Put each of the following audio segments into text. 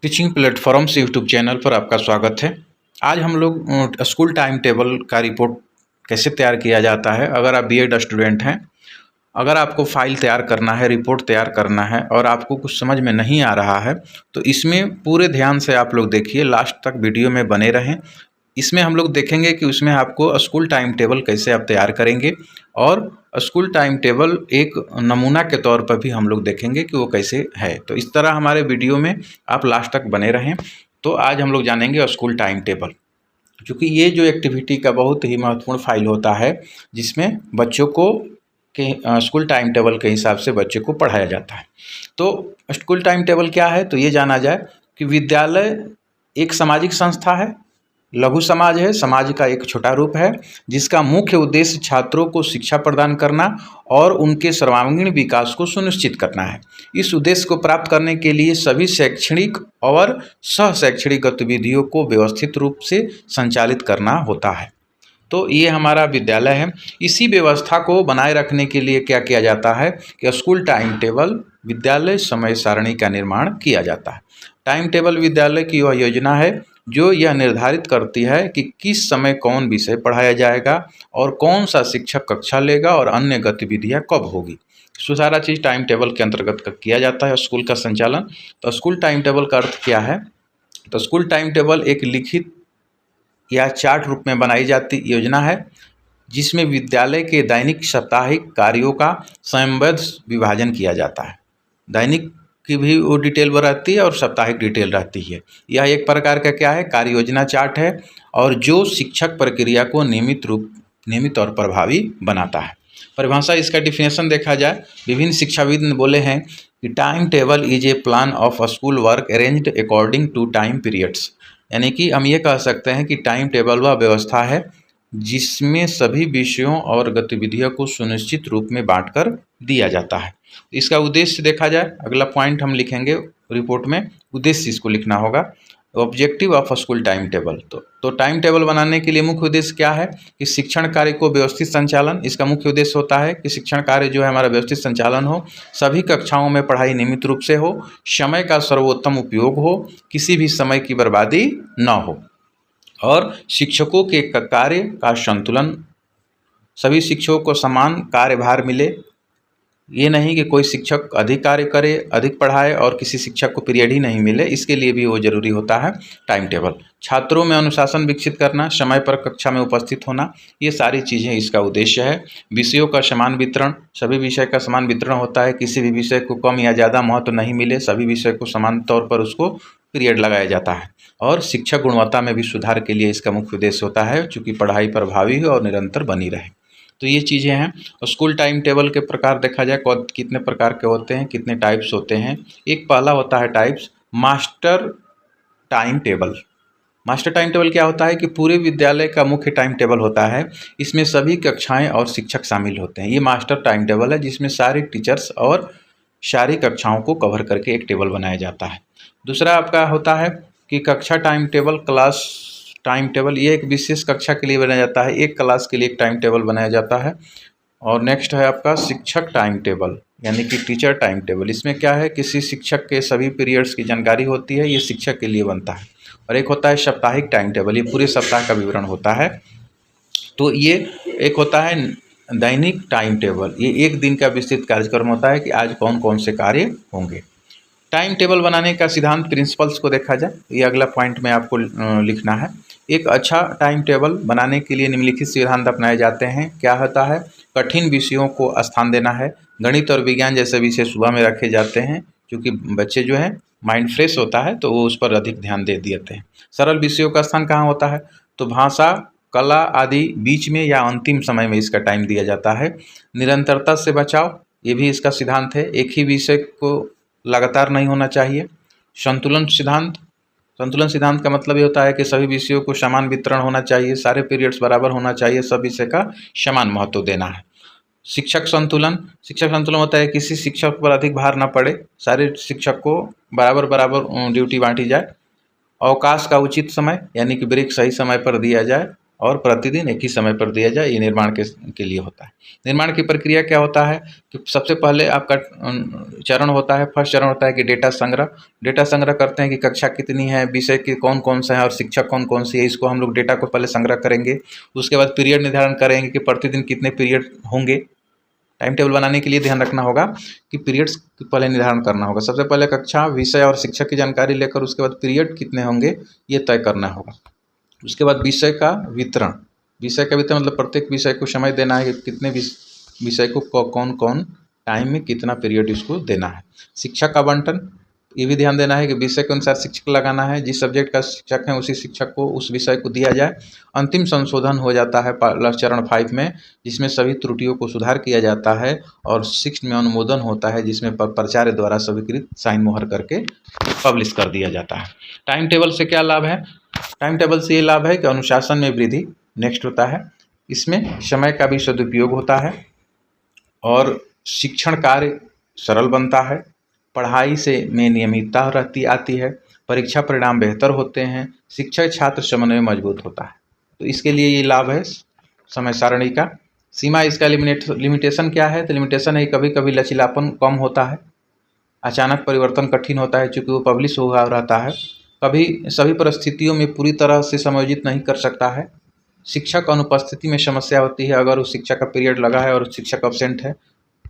Teaching platforms YouTube channel पर आपका स्वागत है। आज हम लोग स्कूल टाइम टेबल का रिपोर्ट कैसे तैयार किया जाता है। अगर आप बीएड स्टूडेंट हैं, अगर आपको फाइल तैयार करना है, रिपोर्ट तैयार करना है और आपको कुछ समझ में नहीं आ रहा है, तो इसमें पूरे ध्यान से आप लोग देखिए, लास्ट तक वीडियो में बने रहें। इसमें हम लोग देखेंगे कि उसमें आपको स्कूल टाइम टेबल कैसे आप तैयार करेंगे और स्कूल टाइम टेबल एक नमूना के तौर पर भी हम लोग देखेंगे कि वो कैसे है। तो इस तरह हमारे वीडियो में आप लास्ट तक बने रहें। तो आज हम लोग जानेंगे स्कूल टाइम टेबल, क्योंकि ये जो एक्टिविटी का बहुत ही महत्वपूर्ण फाइल होता है, जिसमें बच्चों को के स्कूल टाइम टेबल के हिसाब से बच्चे को पढ़ाया जाता है। तो स्कूल टाइम टेबल क्या है, तो ये जाना जाए कि विद्यालय एक सामाजिक संस्था है, लघु समाज है, समाज का एक छोटा रूप है, जिसका मुख्य उद्देश्य छात्रों को शिक्षा प्रदान करना और उनके सर्वांगीण विकास को सुनिश्चित करना है। इस उद्देश्य को प्राप्त करने के लिए सभी शैक्षणिक और सह शैक्षणिक गतिविधियों को व्यवस्थित रूप से संचालित करना होता है। तो ये हमारा विद्यालय है। इसी व्यवस्था को बनाए रखने के लिए क्या किया जाता है कि स्कूल टाइम टेबल विद्यालय समय सारणी का निर्माण किया जाता है। टाइम टेबल विद्यालय की वह योजना है जो यह निर्धारित करती है कि किस समय कौन विषय पढ़ाया जाएगा और कौन सा शिक्षक कक्षा लेगा और अन्य गतिविधियां कब होगी। सो सारा चीज़ टाइम टेबल के अंतर्गत किया जाता है स्कूल का संचालन। तो स्कूल टाइम टेबल का अर्थ क्या है? तो स्कूल टाइम टेबल एक लिखित या चार्ट रूप में बनाई जाती योजना है, जिसमें विद्यालय के दैनिक साप्ताहिक कार्यों का समयबद्ध विभाजन किया जाता है। दैनिक की भी वो डिटेल रहती है और साप्ताहिक डिटेल रहती है। यह एक प्रकार का क्या है, कार्य योजना चार्ट है, और जो शिक्षक प्रक्रिया को नियमित और प्रभावी बनाता है। परिभाषा इसका डिफिनेशन देखा जाए, विभिन्न शिक्षाविद ने बोले हैं कि time table is a plan of school work arranged according to time periods. यानी कि हम ये कह सकते हैं कि टाइम टेबल वह व्यवस्था है जिसमें सभी विषयों और गतिविधियों को सुनिश्चित रूप में बांटकर दिया जाता है। इसका उद्देश्य देखा जाए, अगला पॉइंट हम लिखेंगे रिपोर्ट में, उद्देश्य इसको लिखना होगा, objective of school time table. तो टाइम टेबल बनाने के लिए मुख्य उद्देश्य क्या है कि शिक्षण कार्य को व्यवस्थित संचालन। इसका मुख्य उद्देश्य होता है कि शिक्षण कार्य जो है हमारा व्यवस्थित संचालन हो, सभी कक्षाओं में पढ़ाई नियमित रूप से हो, समय का सर्वोत्तम उपयोग हो, किसी भी समय की बर्बादी न हो, और शिक्षकों के कार्य का संतुलन, सभी शिक्षकों को समान कार्यभार मिले। ये नहीं कि कोई शिक्षक अधिक कार्य करे, अधिक पढ़ाए और किसी शिक्षक को पीरियड ही नहीं मिले, इसके लिए भी वो जरूरी होता है टाइम टेबल। छात्रों में अनुशासन विकसित करना, समय पर कक्षा में उपस्थित होना, ये सारी चीज़ें इसका उद्देश्य है। विषयों का समान वितरण, सभी विषय का समान वितरण होता है, किसी भी विषय को कम या ज़्यादा महत्व नहीं मिले, सभी विषय को समान तौर पर उसको पीरियड लगाया जाता है। और शिक्षक गुणवत्ता में भी सुधार के लिए इसका मुख्य उद्देश्य होता है, चूँकि पढ़ाई प्रभावी हो और निरंतर बनी रहे। तो ये चीज़ें हैं। स्कूल टाइम टेबल के प्रकार देखा जाए, कितने प्रकार के होते हैं, कितने टाइप्स होते हैं। एक पहला होता है types master time table. Master time table क्या होता है कि पूरे विद्यालय का मुख्य टाइम टेबल होता है, इसमें सभी कक्षाएं और शिक्षक शामिल होते हैं। ये मास्टर टाइम टेबल है जिसमें सारे टीचर्स और सारी कक्षाओं को कवर करके एक टेबल बनाया जाता है। दूसरा आपका होता है कि कक्षा time table, class time table. ये एक विशेष कक्षा के लिए बनाया जाता है, एक क्लास के लिए एक टाइम टेबल बनाया जाता है। और नेक्स्ट है आपका शिक्षक टाइम टेबल, यानी कि टीचर टाइम टेबल। इसमें क्या है, किसी शिक्षक के सभी पीरियड्स की जानकारी होती है, ये शिक्षक के लिए बनता है। और एक होता है साप्ताहिक टाइम टेबल, ये पूरे सप्ताह का विवरण होता है। तो ये एक होता है दैनिक टाइम टेबल, ये एक दिन का विस्तृत कार्यक्रम होता है कि आज कौन कौन से कार्य होंगे। टाइम टेबल बनाने का सिद्धांत, प्रिंसिपल्स को देखा जाए, ये अगला पॉइंट में आपको लिखना है। एक अच्छा टाइम टेबल बनाने के लिए निम्नलिखित सिद्धांत अपनाए जाते हैं। क्या होता है, कठिन विषयों को स्थान देना है। गणित और विज्ञान जैसे विषय सुबह में रखे जाते हैं, क्योंकि बच्चे जो हैं माइंड फ्रेश होता है तो वो उस पर अधिक ध्यान दे देते हैं। सरल विषयों का स्थान कहाँ होता है, तो भाषा, कला आदि बीच में या अंतिम समय में इसका टाइम दिया जाता है। निरंतरता से बचाव, ये भी इसका सिद्धांत है, एक ही विषय को लगातार नहीं होना चाहिए। संतुलन सिद्धांत का मतलब ये होता है कि सभी विषयों को समान वितरण होना चाहिए, सारे पीरियड्स बराबर होना चाहिए, सब विषय का समान महत्व देना है। शिक्षक संतुलन होता है किसी शिक्षक पर अधिक भार न पड़े, सारे शिक्षक को बराबर ड्यूटी बांटी जाए। अवकाश का उचित समय, यानी कि ब्रेक सही समय पर दिया जाए। और प्रतिदिन एक ही समय पर दिया जाए, ये निर्माण के लिए होता है। निर्माण की प्रक्रिया क्या होता है कि सबसे पहले आपका चरण होता है, फर्स्ट चरण होता है कि डेटा संग्रह करते हैं कि कक्षा कितनी है, विषय के कौन कौन सा है और शिक्षक कौन कौन सी है, इसको हम लोग डेटा को पहले संग्रह करेंगे। उसके बाद पीरियड निर्धारण करेंगे कि प्रतिदिन कितने पीरियड होंगे। टाइम टेबल बनाने के लिए ध्यान रखना होगा कि पीरियड्स पहले निर्धारण करना होगा। सबसे पहले कक्षा, विषय और शिक्षक की जानकारी लेकर उसके बाद पीरियड कितने होंगे ये तय करना होगा। उसके बाद विषय का वितरण मतलब प्रत्येक विषय को समय देना है कि कितने विषय को कौन कौन टाइम में कितना पीरियड इसको देना है। शिक्षक का आवंटन, ये भी ध्यान देना है कि विषय के अनुसार शिक्षक लगाना है, जिस सब्जेक्ट का शिक्षक है उसी शिक्षक को उस विषय को दिया जाए। अंतिम संशोधन हो जाता है चरण 5 में, जिसमें सभी त्रुटियों को सुधार किया जाता है और 6 में अनुमोदन होता है, जिसमें प्राचार्य द्वारा स्वीकृत साइन मोहर करके पब्लिश कर दिया जाता है। टाइम टेबल से क्या लाभ है? टाइम टेबल से ये लाभ है कि अनुशासन में वृद्धि नेक्स्ट होता है, इसमें समय का भी सदुपयोग होता है और शिक्षण कार्य सरल बनता है, पढ़ाई से में नियमितता आती है, परीक्षा परिणाम बेहतर होते हैं, शिक्षक छात्र समन्वय मजबूत होता है। तो इसके लिए ये लाभ है समय सारणी का। सीमा इसका लिमिटेशन क्या है? तो लिमिटेशन है कभी कभी लचीलापन कम होता है, अचानक परिवर्तन कठिन होता है चूँकि वो पब्लिश हुआ रहता है, कभी सभी परिस्थितियों में पूरी तरह से समायोजित नहीं कर सकता है। शिक्षक अनुपस्थिति में समस्या होती है, अगर उस शिक्षक का पीरियड लगा है और शिक्षक अब्सेंट है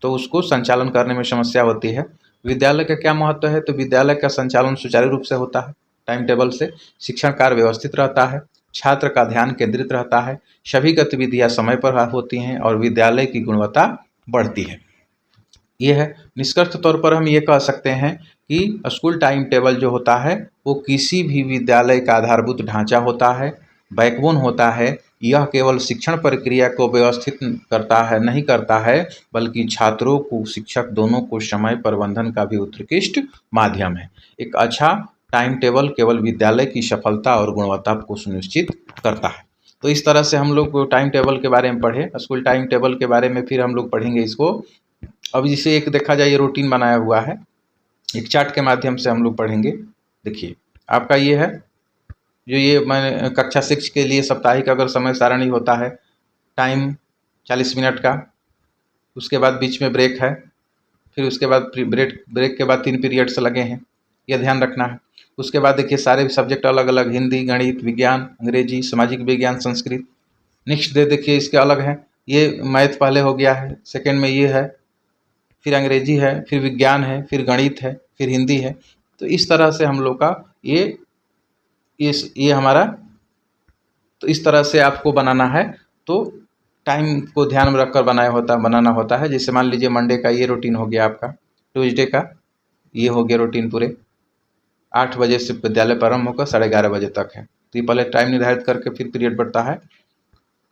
तो उसको संचालन करने में समस्या होती है। विद्यालय का क्या महत्व है? तो विद्यालय का संचालन सुचारू रूप से होता है टाइम टेबल से, शिक्षण कार्य व्यवस्थित रहता है, छात्र का ध्यान केंद्रित रहता है, सभी गतिविधियां समय पर होती हैं और विद्यालय की गुणवत्ता बढ़ती है। ये है निष्कर्ष तौर पर हम ये कह सकते हैं कि स्कूल टाइम टेबल जो होता है वो किसी भी विद्यालय का आधारभूत ढांचा होता है, बैकबोन होता है। यह केवल शिक्षण प्रक्रिया को व्यवस्थित नहीं करता है, बल्कि छात्रों को, शिक्षक दोनों को समय प्रबंधन का भी उत्कृष्ट माध्यम है। एक अच्छा टाइम टेबल केवल विद्यालय की सफलता और गुणवत्ता को सुनिश्चित करता है। तो इस तरह से हम लोग टाइम टेबल के बारे में पढ़े, स्कूल टाइम टेबल के बारे में फिर हम लोग पढ़ेंगे इसको। अब जिसे एक देखा जाए, ये रूटीन बनाया हुआ है, एक चार्ट के माध्यम से हम लोग पढ़ेंगे। देखिए आपका ये है जो ये मैंने कक्षा 6 के लिए साप्ताहिक अगर समय सारणी होता है, टाइम 40 मिनट का, उसके बाद बीच में ब्रेक है, फिर उसके बाद ब्रेक के बाद 3 पीरियड्स लगे हैं, यह ध्यान रखना है। उसके बाद देखिए सारे सब्जेक्ट अलग अलग, हिंदी, गणित, विज्ञान, अंग्रेजी, सामाजिक विज्ञान, संस्कृत। नेक्स्ट डे देखिए इसके अलग हैं, ये मैथ पहले हो गया है, सेकेंड में ये है, फिर अंग्रेजी है, फिर विज्ञान है, फिर गणित है, फिर हिंदी है। तो इस तरह से हम लोग का ये हमारा, तो इस तरह से आपको बनाना है। तो टाइम को ध्यान में रखकर बनाना होता है। जैसे मान लीजिए मंडे का ये रूटीन हो गया आपका, ट्यूसडे का ये हो गया रूटीन पूरे 8 बजे से विद्यालय प्रारंभ होकर 11:30 बजे तक है। तो ये पहले टाइम निर्धारित करके फिर पीरियड बढ़ता है।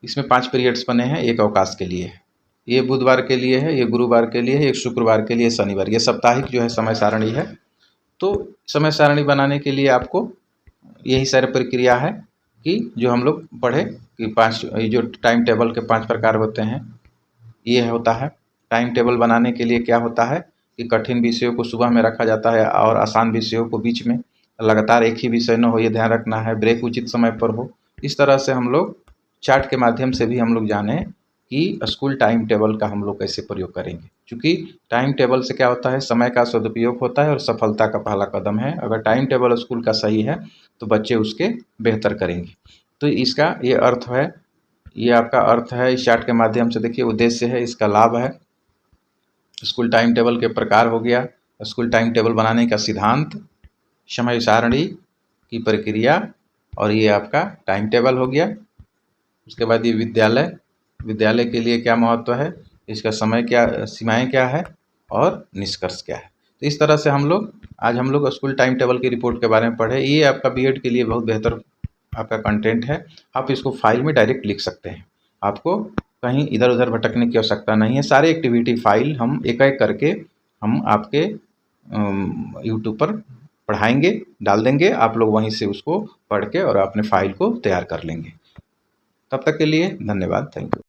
इसमें 5 पीरियड्स बने हैं, एक अवकाश के लिए है, ये बुधवार के लिए है, ये गुरुवार के लिए है, एक शुक्रवार के लिए, शनिवार। ये साप्ताहिक जो है समय सारणी है। तो समय सारणी बनाने के लिए आपको यही सारी प्रक्रिया है कि जो हम लोग पढ़े कि 5 जो टाइम टेबल के 5 प्रकार होते हैं, ये होता है। टाइम टेबल बनाने के लिए क्या होता है कि कठिन विषयों को सुबह में रखा जाता है और आसान विषयों को बीच में, लगातार एक ही विषय न हो, ये ध्यान रखना है। ब्रेक उचित समय पर हो। इस तरह से हम लोग चार्ट के माध्यम से भी हम लोग जाने कि स्कूल टाइम टेबल का हम लोग कैसे प्रयोग करेंगे, क्योंकि टाइम टेबल से क्या होता है, समय का सदुपयोग होता है और सफलता का पहला कदम है। अगर टाइम टेबल स्कूल का सही है तो बच्चे उसके बेहतर करेंगे। तो इसका ये अर्थ है, ये आपका अर्थ है इस चार्ट के माध्यम से। देखिए उद्देश्य है, इसका लाभ है। स्कूल टाइम टेबल के प्रकार हो गया, स्कूल टाइम टेबल बनाने का सिद्धांत, समय सारणी की प्रक्रिया, और ये आपका टाइम टेबल हो गया। उसके बाद ये विद्यालय के लिए क्या महत्व है, इसका समय क्या, सीमाएं क्या है और निष्कर्ष क्या है। तो इस तरह से आज हम लोग स्कूल टाइम टेबल की रिपोर्ट के बारे में पढ़े। ये आपका बीएड के लिए बहुत बेहतर आपका कंटेंट है। आप इसको फाइल में डायरेक्ट लिख सकते हैं, आपको कहीं इधर उधर भटकने की आवश्यकता नहीं है। सारे एक्टिविटी फाइल हम एक एक करके हम आपके यूट्यूब पर पढ़ाएंगे, डाल देंगे। आप लोग वहीं से उसको पढ़ के और अपने फाइल को तैयार कर लेंगे। तब तक के लिए धन्यवाद, थैंक यू।